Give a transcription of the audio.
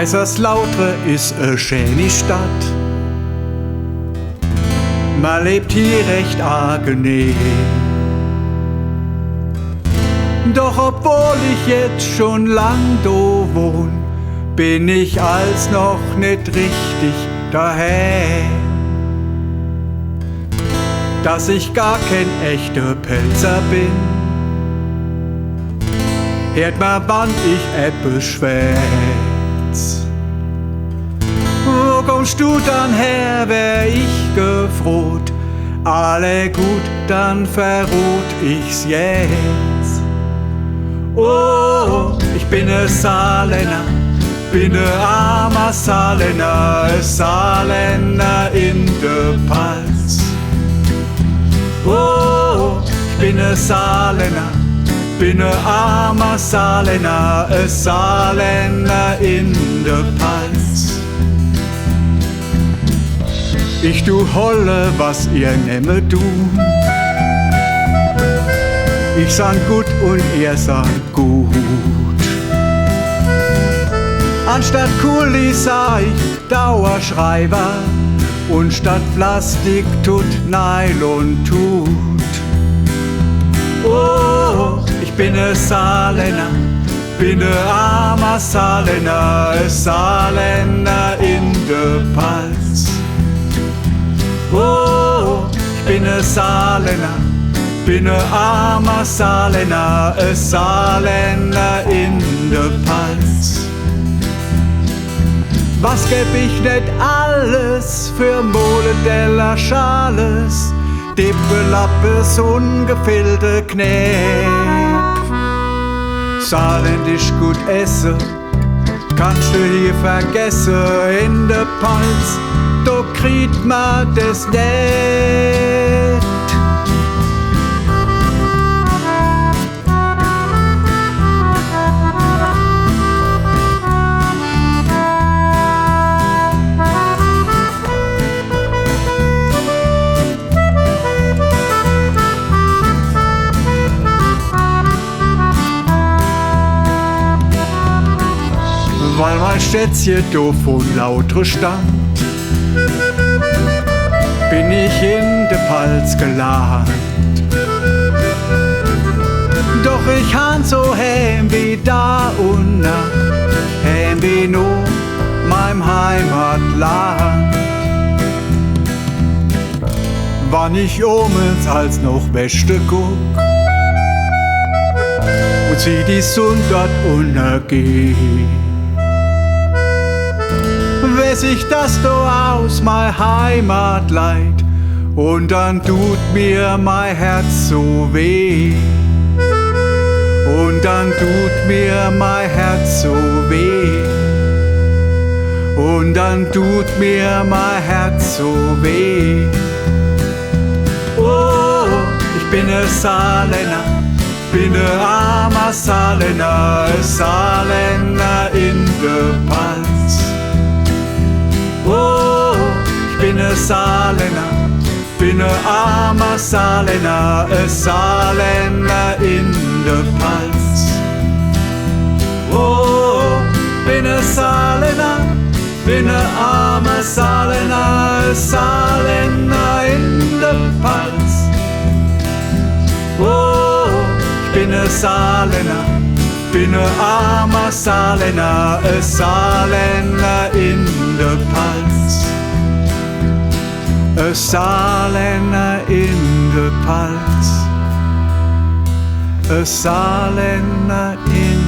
Kaiserslautern ist eine schöne Stadt. Man lebt hier recht angenehm. Doch obwohl ich jetzt schon lang do wohn, bin ich als noch nicht richtig daheim. Dass ich gar kein echter Pelzer bin, hört man, wann ich etwas schwätz. Wo kommst du dann her, wär ich gefroht? Alle gut, dann verrot ich's jetzt. Oh, ich bin ein Saarländer, bin ein armer Saarländer, ein Saarländer in der Palz. Oh, ich bin ein Saarländer, bin ein armer Saarländer, ein Saarländer in der Palz. Ich tu holle, was ihr nehme du. Ich san gut und ihr san gut. Anstatt Kuli sah ich Dauerschreiber und statt Plastik tut Nylon tut. Oh, ich bin ein Saarländer, bin ein armer Saarländer, ein Saarländer in der Palz. Oh, ich bin ein Saarländer, bin ein armer Saarländer, ein Saarländer in der Palz. Was gäb ich nicht alles für Molendeller Schales, Dippelappes ungefüllte Knäb. Saarländisch gut essen, kannst du hier vergessen in der Palz, da kriegt man das nicht. Weil mein Städtchen do von Lautre stammt, bin ich in de Palz gelandet. Doch ich han so heim wie da und nach, heim wie nur meinem Heimatland. Wann ich omens als noch Wäschte guck und sieh die Sonne dort untergehen, weiß ich, dass du aus mein Heimat leid, und dann tut mir mein Herz so weh. Und dann tut mir mein Herz so weh. Und dann tut mir mein Herz so weh. Oh, ich bin ein Saarländer, bin ein armer Saarländer, ein Saarländer in der Palz. Oh, ich bin ein Saarländer, bin ein armer Saarländer, ein Saarländer in der Palz. Oh, bin ein Saarländer, bin ein armer Saarländer, ein Saarländer in der Palz. Oh, ich bin ein Saarländer, bin ein armer Saarländer, ein Saarländer in der Palz. Ein Saarländer in der Palz. Ein Saarländer in